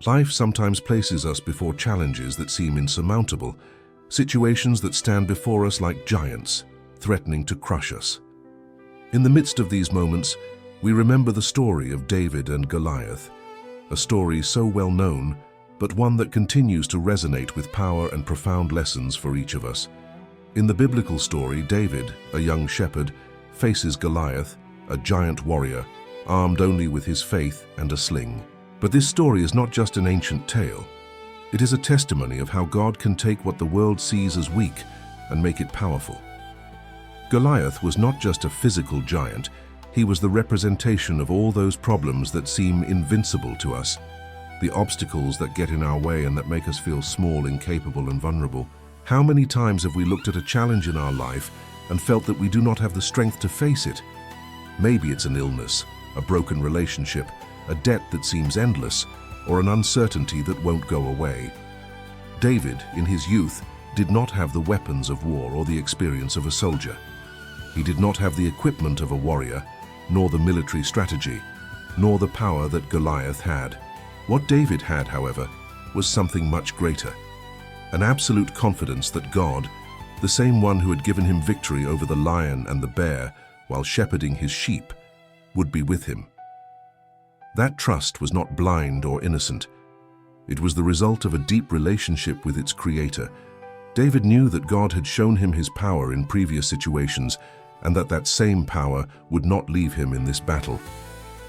Life sometimes places us before challenges that seem insurmountable, situations that stand before us like giants, threatening to crush us. In the midst of these moments, we remember the story of David and Goliath, a story so well known, but one that continues to resonate with power and profound lessons for each of us. In the biblical story, David, a young shepherd, faces Goliath, a giant warrior, armed only with his faith and a sling. But this story is not just an ancient tale. It is a testimony of how God can take what the world sees as weak and make it powerful. Goliath was not just a physical giant, he was the representation of all those problems that seem invincible to us, the obstacles that get in our way and that make us feel small, incapable, and vulnerable. How many times have we looked at a challenge in our life and felt that we do not have the strength to face it? Maybe it's an illness, a broken relationship, a debt that seems endless, or an uncertainty that won't go away. David, in his youth, did not have the weapons of war or the experience of a soldier. He did not have the equipment of a warrior, nor the military strategy, nor the power that Goliath had. What David had, however, was something much greater. An absolute confidence that God, the same one who had given him victory over the lion and the bear while shepherding his sheep, would be with him. That trust was not blind or innocent. It was the result of a deep relationship with its creator. David knew that God had shown him his power in previous situations and that same power would not leave him in this battle.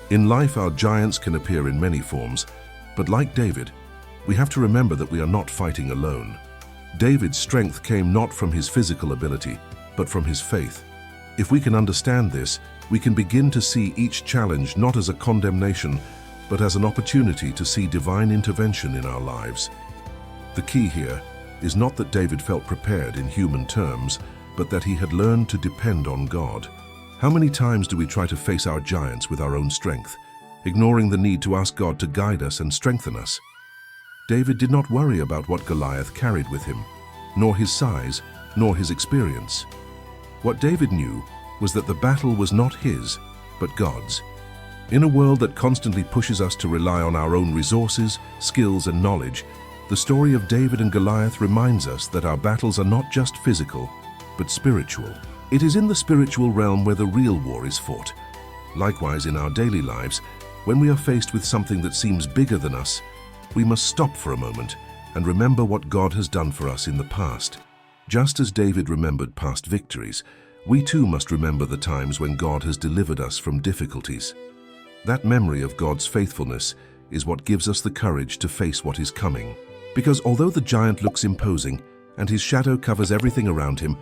In life, our giants can appear in many forms, but like David, we have to remember that we are not fighting alone. David's strength came not from his physical ability, but from his faith. If we can understand this, we can begin to see each challenge not as a condemnation, but as an opportunity to see divine intervention in our lives. The key here is not that David felt prepared in human terms, but that he had learned to depend on God. How many times do we try to face our giants with our own strength, ignoring the need to ask God to guide us and strengthen us? David did not worry about what Goliath carried with him, nor his size, nor his experience. What David knew was that the battle was not his, but God's. In a world that constantly pushes us to rely on our own resources, skills, and knowledge, the story of David and Goliath reminds us that our battles are not just physical, but spiritual. It is in the spiritual realm where the real war is fought. Likewise, in our daily lives, when we are faced with something that seems bigger than us, we must stop for a moment and remember what God has done for us in the past. Just as David remembered past victories, we too must remember the times when God has delivered us from difficulties. That memory of God's faithfulness is what gives us the courage to face what is coming. Because although the giant looks imposing and his shadow covers everything around him,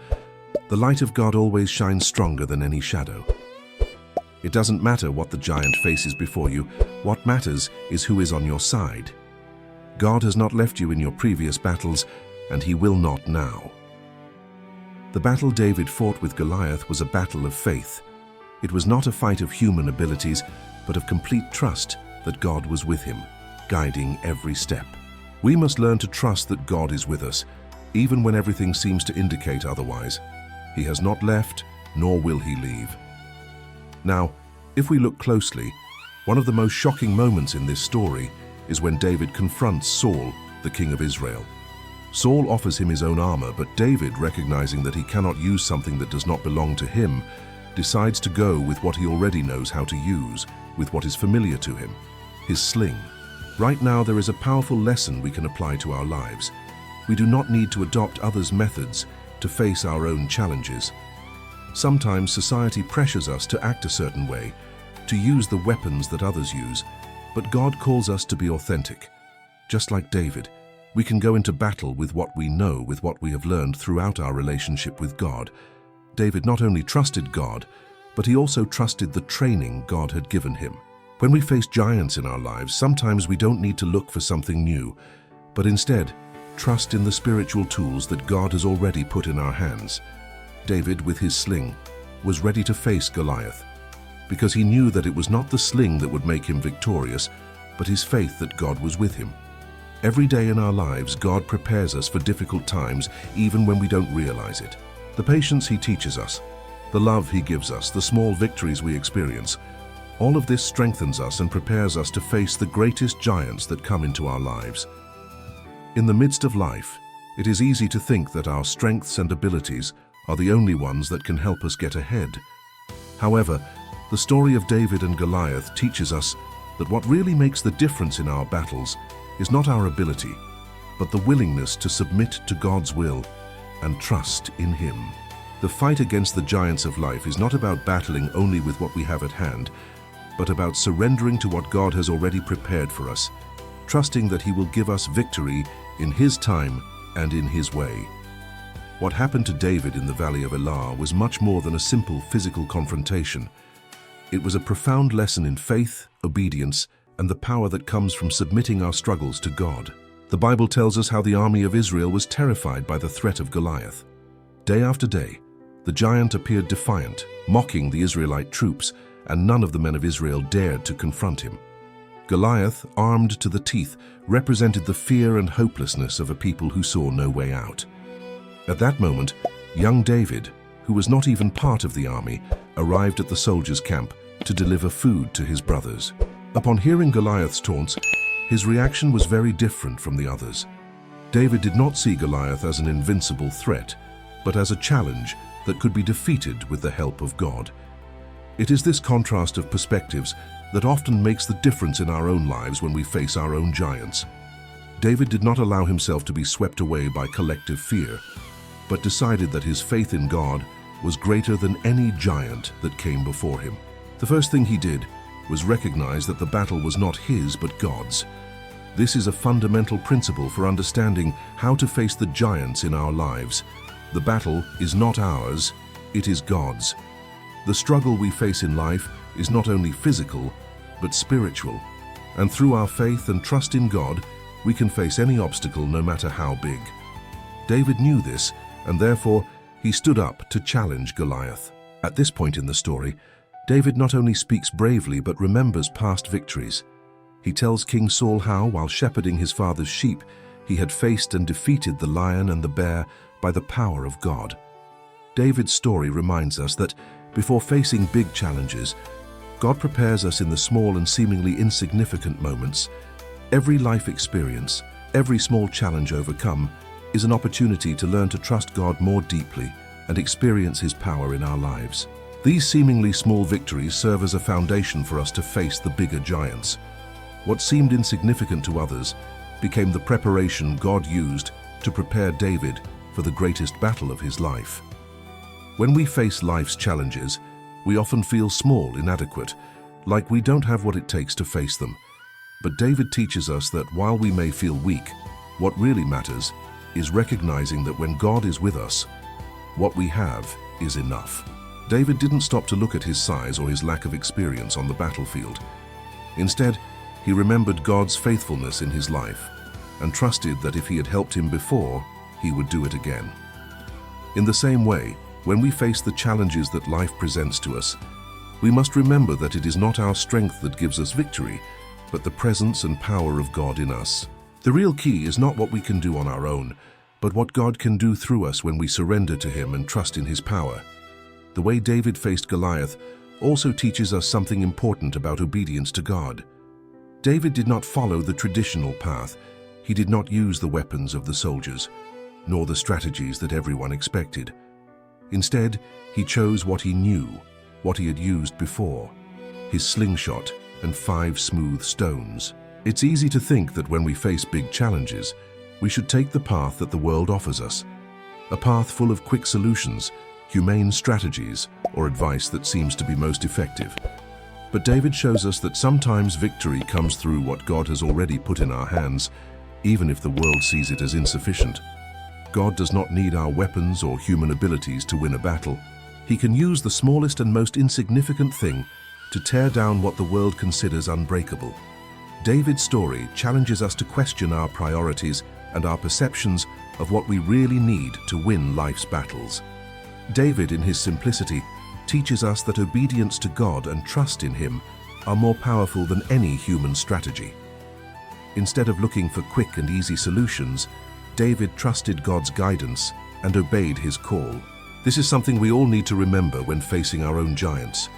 the light of God always shines stronger than any shadow. It doesn't matter what the giant faces before you. What matters is who is on your side. God has not left you in your previous battles, and he will not now. The battle David fought with Goliath was a battle of faith. It was not a fight of human abilities, but of complete trust that God was with him, guiding every step. We must learn to trust that God is with us, even when everything seems to indicate otherwise. He has not left, nor will he leave. Now, if we look closely, one of the most shocking moments in this story is when David confronts Saul, the king of Israel. Saul offers him his own armor, but David, recognizing that he cannot use something that does not belong to him, decides to go with what he already knows how to use, with what is familiar to him, his sling. Right now, there is a powerful lesson we can apply to our lives. We do not need to adopt others' methods to face our own challenges. Sometimes society pressures us to act a certain way, to use the weapons that others use, but God calls us to be authentic. Just like David, we can go into battle with what we know, with what we have learned throughout our relationship with God. David not only trusted God, but he also trusted the training God had given him. When we face giants in our lives, sometimes we don't need to look for something new, but instead, trust in the spiritual tools that God has already put in our hands. David, with his sling, was ready to face Goliath, because he knew that it was not the sling that would make him victorious, but his faith that God was with him. Every day in our lives, God prepares us for difficult times, even when we don't realize it. The patience he teaches us, the love he gives us, the small victories we experience, All of this strengthens us and prepares us to face the greatest giants that come into our lives. In the midst of life, it is easy to think that our strengths and abilities are the only ones that can help us get ahead. However, the story of David and Goliath teaches us that what really makes the difference in our battles is not our ability, but the willingness to submit to God's will and trust in Him. The fight against the giants of life is not about battling only with what we have at hand, but about surrendering to what God has already prepared for us, trusting that He will give us victory in His time and in His way. What happened to David in the Valley of Elah was much more than a simple physical confrontation. It was a profound lesson in faith, obedience, and the power that comes from submitting our struggles to God. The Bible tells us how the army of Israel was terrified by the threat of Goliath. Day after day, the giant appeared defiant, mocking the Israelite troops, and none of the men of Israel dared to confront him. Goliath, armed to the teeth, represented the fear and hopelessness of a people who saw no way out. At that moment, young David, who was not even part of the army, arrived at the soldiers' camp to deliver food to his brothers. Upon hearing Goliath's taunts, his reaction was very different from the others. David did not see Goliath as an invincible threat, but as a challenge that could be defeated with the help of God. It is this contrast of perspectives that often makes the difference in our own lives when we face our own giants. David did not allow himself to be swept away by collective fear, but decided that his faith in God was greater than any giant that came before him. The first thing he did was recognize that the battle was not his but God's. This is a fundamental principle for understanding how to face the giants in our lives. The battle is not ours, it is God's. The struggle we face in life is not only physical, but spiritual. And through our faith and trust in God, we can face any obstacle no matter how big. David knew this, and therefore he stood up to challenge Goliath. At this point in the story, David not only speaks bravely but remembers past victories. He tells King Saul how, while shepherding his father's sheep, he had faced and defeated the lion and the bear by the power of God. David's story reminds us that before facing big challenges, God prepares us in the small and seemingly insignificant moments. Every life experience, every small challenge overcome, is an opportunity to learn to trust God more deeply and experience His power in our lives. These seemingly small victories serve as a foundation for us to face the bigger giants. What seemed insignificant to others became the preparation God used to prepare David for the greatest battle of his life. When we face life's challenges, we often feel small, inadequate, like we don't have what it takes to face them. But David teaches us that while we may feel weak, what really matters is recognizing that when God is with us, what we have is enough. David didn't stop to look at his size or his lack of experience on the battlefield. Instead, he remembered God's faithfulness in his life and trusted that if He had helped him before, He would do it again. In the same way, when we face the challenges that life presents to us, we must remember that it is not our strength that gives us victory, but the presence and power of God in us. The real key is not what we can do on our own, but what God can do through us when we surrender to Him and trust in His power. The way David faced Goliath also teaches us something important about obedience to God. David did not follow the traditional path. He did not use the weapons of the soldiers, nor the strategies that everyone expected. Instead, he chose what he knew, what he had used before, his slingshot and 5 smooth stones. It's easy to think that when we face big challenges, we should take the path that the world offers us, a path full of quick solutions, humane strategies, or advice that seems to be most effective. But David shows us that sometimes victory comes through what God has already put in our hands, even if the world sees it as insufficient. God does not need our weapons or human abilities to win a battle. He can use the smallest and most insignificant thing to tear down what the world considers unbreakable. David's story challenges us to question our priorities and our perceptions of what we really need to win life's battles. David, in his simplicity, teaches us that obedience to God and trust in Him are more powerful than any human strategy. Instead of looking for quick and easy solutions, David trusted God's guidance and obeyed His call. This is something we all need to remember when facing our own giants.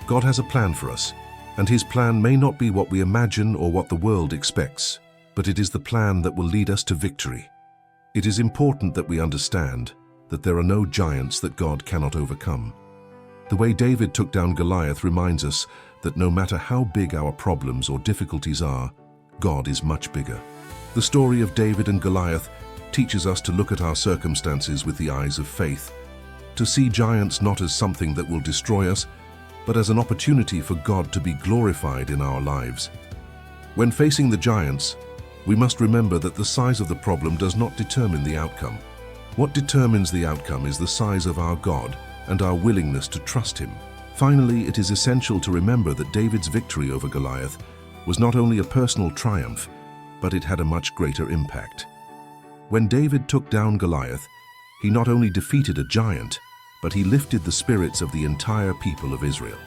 God has a plan for us. And his plan may not be what we imagine or what the world expects, but it is the plan that will lead us to victory. It is important that we understand that there are no giants that God cannot overcome. The way David took down Goliath reminds us that no matter how big our problems or difficulties are, God is much bigger. The story of David and Goliath teaches us to look at our circumstances with the eyes of faith, to see giants not as something that will destroy us, but as an opportunity for God to be glorified in our lives. When facing the giants, we must remember that the size of the problem does not determine the outcome. What determines the outcome is the size of our God and our willingness to trust Him. Finally, it is essential to remember that David's victory over Goliath was not only a personal triumph, but it had a much greater impact. When David took down Goliath, he not only defeated a giant, but he lifted the spirits of the entire people of Israel.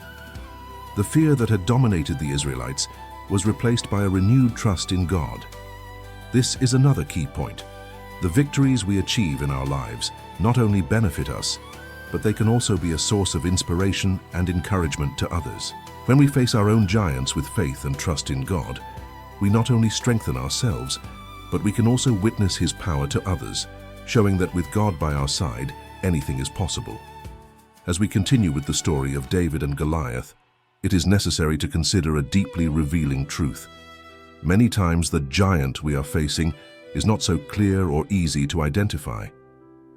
The fear that had dominated the Israelites was replaced by a renewed trust in God. This is another key point. The victories we achieve in our lives not only benefit us, but they can also be a source of inspiration and encouragement to others. When we face our own giants with faith and trust in God, we not only strengthen ourselves, but we can also witness His power to others, showing that with God by our side, anything is possible. As we continue with the story of David and Goliath, it is necessary to consider a deeply revealing truth. Many times the giant we are facing is not so clear or easy to identify.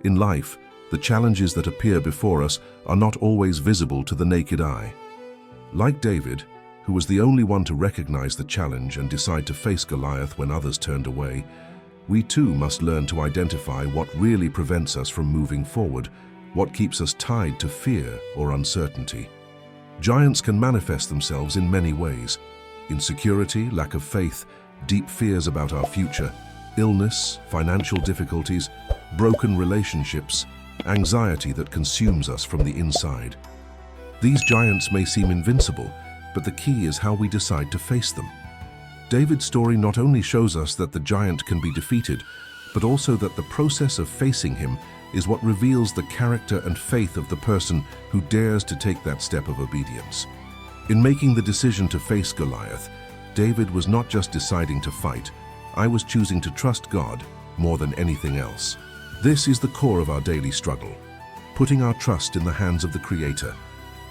In life, the challenges that appear before us are not always visible to the naked eye. Like David, who was the only one to recognize the challenge and decide to face Goliath when others turned away, we too must learn to identify what really prevents us from moving forward, what keeps us tied to fear or uncertainty. Giants can manifest themselves in many ways: insecurity, lack of faith, deep fears about our future, illness, financial difficulties, broken relationships, anxiety that consumes us from the inside. These giants may seem invincible, but the key is how we decide to face them. David's story not only shows us that the giant can be defeated, but also that the process of facing him is what reveals the character and faith of the person who dares to take that step of obedience. In making the decision to face Goliath, David was not just deciding to fight. I was choosing to trust God more than anything else. This is the core of our daily struggle, putting our trust in the hands of the Creator,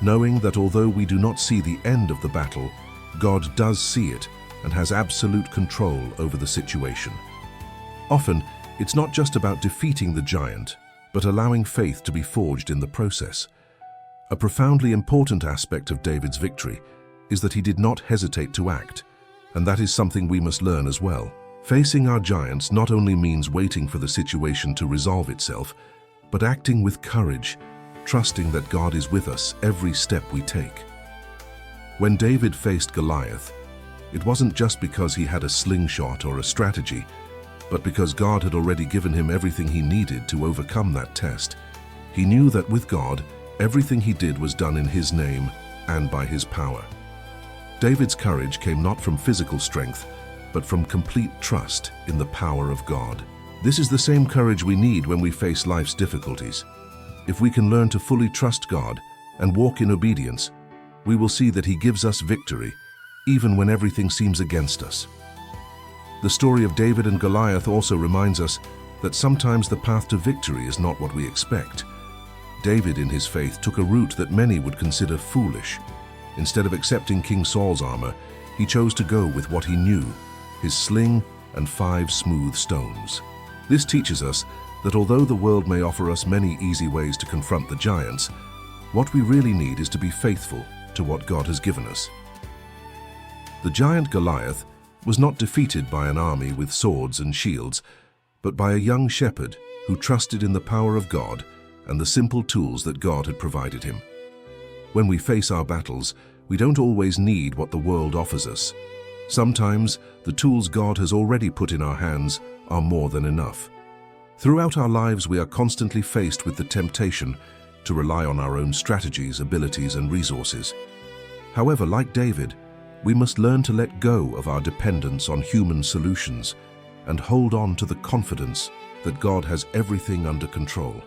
knowing that although we do not see the end of the battle, God does see it and has absolute control over the situation. Often, it's not just about defeating the giant, but allowing faith to be forged in the process. A profoundly important aspect of David's victory is that he did not hesitate to act, and that is something we must learn as well. Facing our giants not only means waiting for the situation to resolve itself, but acting with courage, trusting that God is with us every step we take. When David faced Goliath, it wasn't just because he had a slingshot or a strategy, but because God had already given him everything he needed to overcome that test. He knew that with God, everything he did was done in His name and by His power. David's courage came not from physical strength, but from complete trust in the power of God. This is the same courage we need when we face life's difficulties. If we can learn to fully trust God and walk in obedience, we will see that He gives us victory, even when everything seems against us. The story of David and Goliath also reminds us that sometimes the path to victory is not what we expect. David, in his faith, took a route that many would consider foolish. Instead of accepting King Saul's armor, he chose to go with what he knew: his sling and 5 smooth stones. This teaches us that although the world may offer us many easy ways to confront the giants, what we really need is to be faithful to what God has given us. The giant Goliath was not defeated by an army with swords and shields, but by a young shepherd who trusted in the power of God and the simple tools that God had provided him. When we face our battles, we don't always need what the world offers us. Sometimes the tools God has already put in our hands are more than enough. Throughout our lives, we are constantly faced with the temptation to rely on our own strategies, abilities, and resources. However, like David, we must learn to let go of our dependence on human solutions and hold on to the confidence that God has everything under control.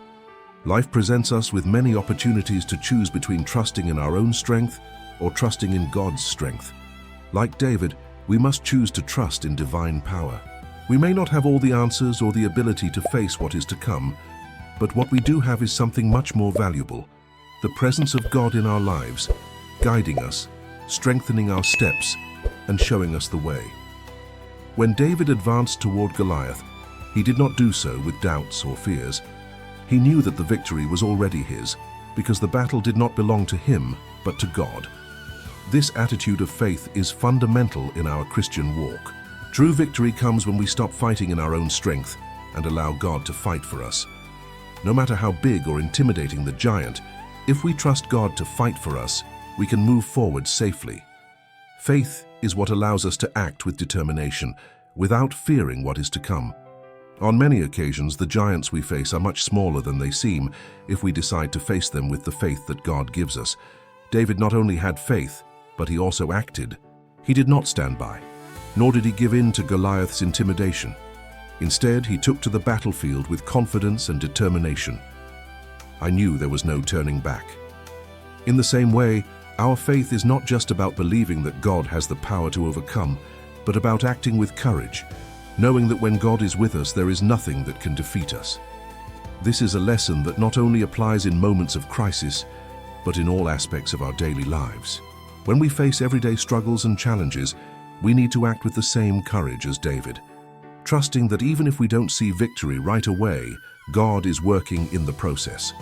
Life presents us with many opportunities to choose between trusting in our own strength or trusting in God's strength. Like David, we must choose to trust in divine power. We may not have all the answers or the ability to face what is to come, but what we do have is something much more valuable: the presence of God in our lives, guiding us, strengthening our steps, and showing us the way. When David advanced toward Goliath, he did not do so with doubts or fears. He knew that the victory was already his, because the battle did not belong to him, but to God. This attitude of faith is fundamental in our Christian walk. True victory comes when we stop fighting in our own strength and allow God to fight for us. No matter how big or intimidating the giant, if we trust God to fight for us, we can move forward safely. Faith is what allows us to act with determination, without fearing what is to come. On many occasions, the giants we face are much smaller than they seem if we decide to face them with the faith that God gives us. David not only had faith, but he also acted. He did not stand by, nor did he give in to Goliath's intimidation. Instead, he took to the battlefield with confidence and determination. I knew there was no turning back. In the same way, our faith is not just about believing that God has the power to overcome, but about acting with courage, knowing that when God is with us, there is nothing that can defeat us. This is a lesson that not only applies in moments of crisis, but in all aspects of our daily lives. When we face everyday struggles and challenges, we need to act with the same courage as David, trusting that even if we don't see victory right away, God is working in the process.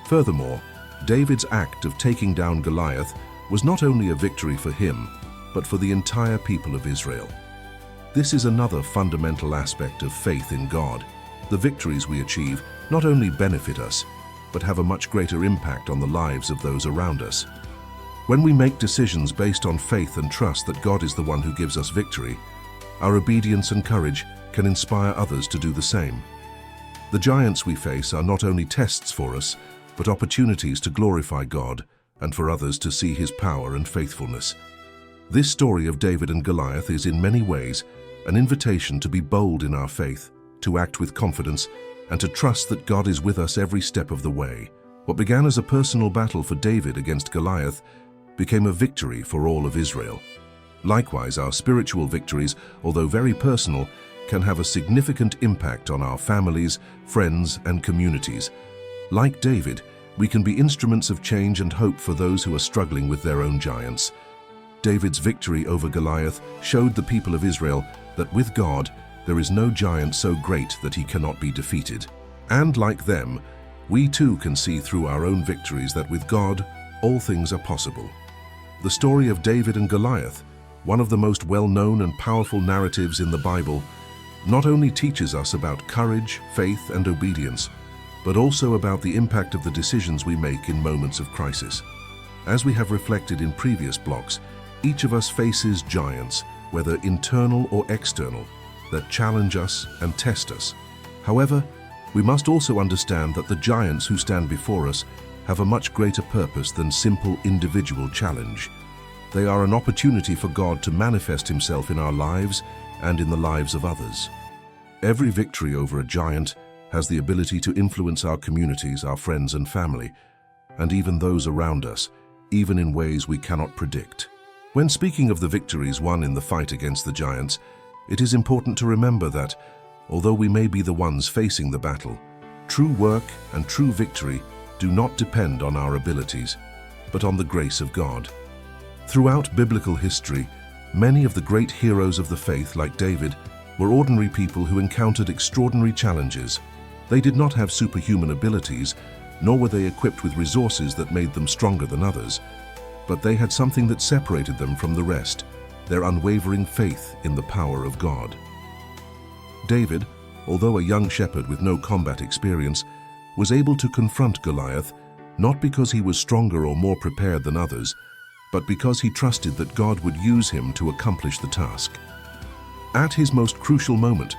Furthermore, David's act of taking down Goliath was not only a victory for him, but for the entire people of Israel. This is another fundamental aspect of faith in God. The victories we achieve not only benefit us, but have a much greater impact on the lives of those around us. When we make decisions based on faith and trust that God is the one who gives us victory, our obedience and courage can inspire others to do the same. The giants we face are not only tests for us, but opportunities to glorify God and for others to see His power and faithfulness. This story of David and Goliath is in many ways an invitation to be bold in our faith, to act with confidence, and to trust that God is with us every step of the way. What began as a personal battle for David against Goliath became a victory for all of Israel. Likewise, our spiritual victories, although very personal, can have a significant impact on our families, friends, and communities. Like David, we can be instruments of change and hope for those who are struggling with their own giants. David's victory over Goliath showed the people of Israel that with God, there is no giant so great that he cannot be defeated. And like them, we too can see through our own victories that with God, all things are possible. The story of David and Goliath, one of the most well-known and powerful narratives in the Bible, not only teaches us about courage, faith, and obedience, but also about the impact of the decisions we make in moments of crisis. As we have reflected in previous blocks, each of us faces giants, whether internal or external, that challenge us and test us. However, we must also understand that the giants who stand before us have a much greater purpose than simple individual challenge. They are an opportunity for God to manifest Himself in our lives and in the lives of others. Every victory over a giant has the ability to influence our communities, our friends and family, and even those around us, even in ways we cannot predict. When speaking of the victories won in the fight against the giants, it is important to remember that, although we may be the ones facing the battle, true work and true victory do not depend on our abilities, but on the grace of God. Throughout biblical history, many of the great heroes of the faith, like David, were ordinary people who encountered extraordinary challenges. They did not have superhuman abilities, nor were they equipped with resources that made them stronger than others, but they had something that separated them from the rest: their unwavering faith in the power of God. David, although a young shepherd with no combat experience, was able to confront Goliath not because he was stronger or more prepared than others, but because he trusted that God would use him to accomplish the task. At his most crucial moment,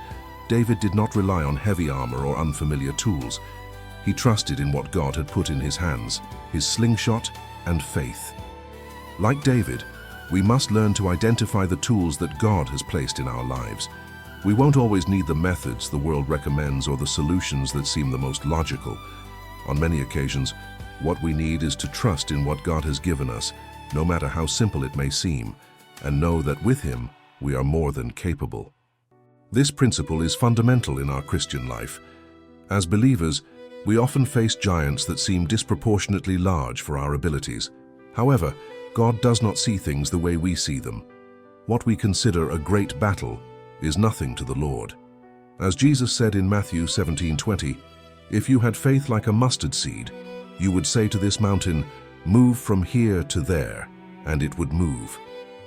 David did not rely on heavy armor or unfamiliar tools. He trusted in what God had put in his hands, his slingshot and faith. Like David, we must learn to identify the tools that God has placed in our lives. We won't always need the methods the world recommends or the solutions that seem the most logical. On many occasions, what we need is to trust in what God has given us no matter how simple it may seem, and know that with Him we are more than capable. This principle is fundamental in our Christian life. As believers, we often face giants that seem disproportionately large for our abilities. However, God does not see things the way we see them. What we consider a great battle is nothing to the Lord. As Jesus said in Matthew 17:20, "If you had faith like a mustard seed, you would say to this mountain, 'Move from here to there,' and it would move.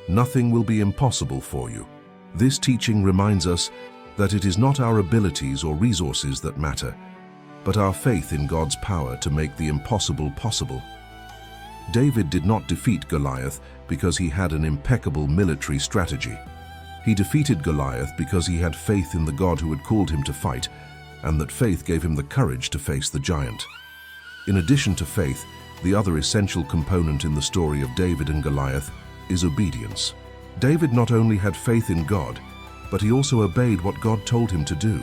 Nothing will be impossible for you." This teaching reminds us that it is not our abilities or resources that matter, but our faith in God's power to make the impossible possible. David did not defeat Goliath because he had an impeccable military strategy. He defeated Goliath because he had faith in the God who had called him to fight, and that faith gave him the courage to face the giant. In addition to faith, the other essential component in the story of David and Goliath is obedience. David not only had faith in God, but he also obeyed what God told him to do.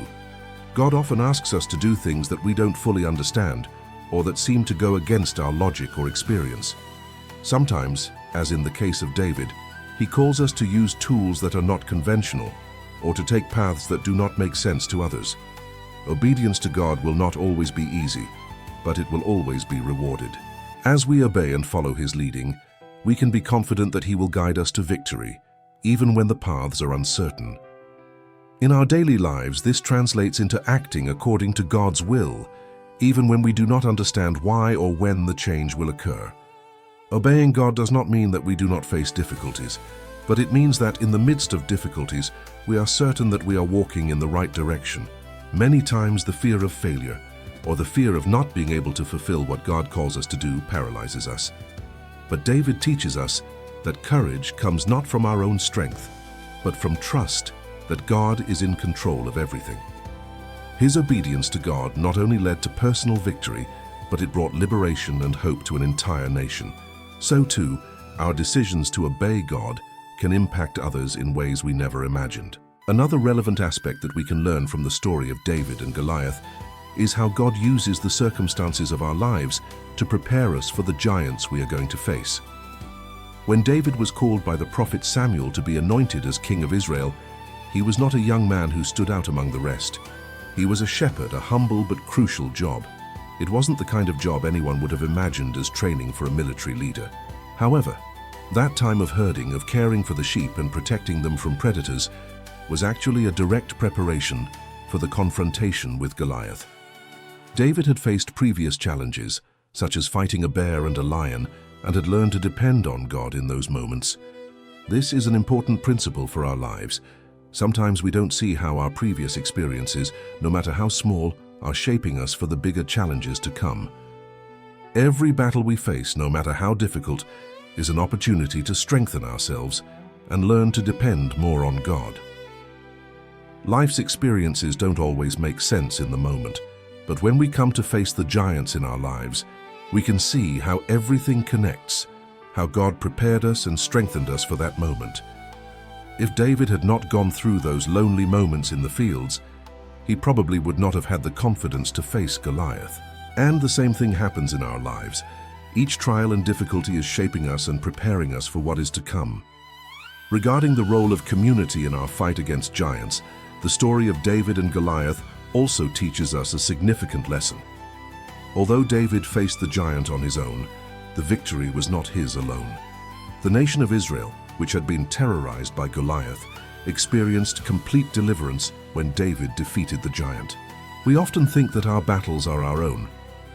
God often asks us to do things that we don't fully understand, or that seem to go against our logic or experience. Sometimes, as in the case of David, He calls us to use tools that are not conventional, or to take paths that do not make sense to others. Obedience to God will not always be easy, but it will always be rewarded. As we obey and follow His leading, we can be confident that He will guide us to victory, even when the paths are uncertain. In our daily lives, this translates into acting according to God's will, even when we do not understand why or when the change will occur. Obeying God does not mean that we do not face difficulties, but it means that in the midst of difficulties, we are certain that we are walking in the right direction. Many times the fear of failure, or the fear of not being able to fulfill what God calls us to do, paralyzes us. But David teaches us that courage comes not from our own strength, but from trust that God is in control of everything. His obedience to God not only led to personal victory, but it brought liberation and hope to an entire nation. So too, our decisions to obey God can impact others in ways we never imagined. Another relevant aspect that we can learn from the story of David and Goliath is how God uses the circumstances of our lives to prepare us for the giants we are going to face. When David was called by the prophet Samuel to be anointed as king of Israel, he was not a young man who stood out among the rest. He was a shepherd, a humble but crucial job. It wasn't the kind of job anyone would have imagined as training for a military leader. However, that time of herding, of caring for the sheep and protecting them from predators, was actually a direct preparation for the confrontation with Goliath. David had faced previous challenges, such as fighting a bear and a lion, and had learned to depend on God in those moments. This is an important principle for our lives. Sometimes we don't see how our previous experiences, no matter how small, are shaping us for the bigger challenges to come. Every battle we face, no matter how difficult, is an opportunity to strengthen ourselves and learn to depend more on God. Life's experiences don't always make sense in the moment, but when we come to face the giants in our lives, we can see how everything connects, how God prepared us and strengthened us for that moment. If David had not gone through those lonely moments in the fields, he probably would not have had the confidence to face Goliath. And the same thing happens in our lives. Each trial and difficulty is shaping us and preparing us for what is to come. Regarding the role of community in our fight against giants, the story of David and Goliath also teaches us a significant lesson. Although David faced the giant on his own, the victory was not his alone. The nation of Israel, which had been terrorized by Goliath, experienced complete deliverance when David defeated the giant. We often think that our battles are our own,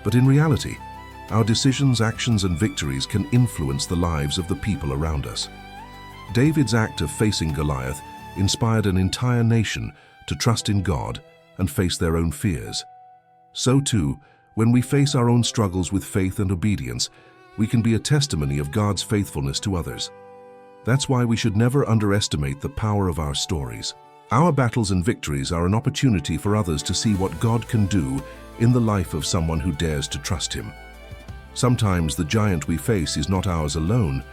but in reality, our decisions, actions, and victories can influence the lives of the people around us. David's act of facing Goliath inspired an entire nation to trust in God and face their own fears. So too, when we face our own struggles with faith and obedience, we can be a testimony of God's faithfulness to others. That's why we should never underestimate the power of our stories. Our battles and victories are an opportunity for others to see what God can do in the life of someone who dares to trust Him. Sometimes the giant we face is not ours alone,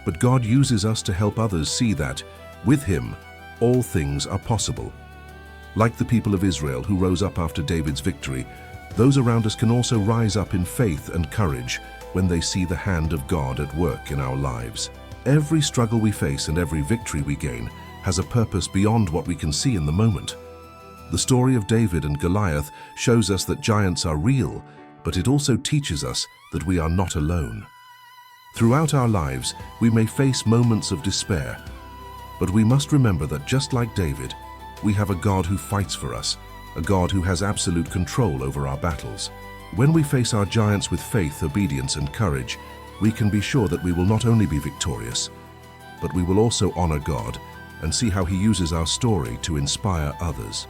but God uses us to help others see that, with Him, all things are possible. Like the people of Israel who rose up after David's victory, those around us can also rise up in faith and courage, when they see the hand of God at work in our lives. Every struggle we face and every victory we gain has a purpose beyond what we can see in the moment. The story of David and Goliath shows us that giants are real, but it also teaches us that we are not alone. Throughout our lives, we may face moments of despair, but we must remember that just like David, we have a God who fights for us, a God who has absolute control over our battles. When we face our giants with faith, obedience, and courage, we can be sure that we will not only be victorious, but we will also honor God and see how He uses our story to inspire others.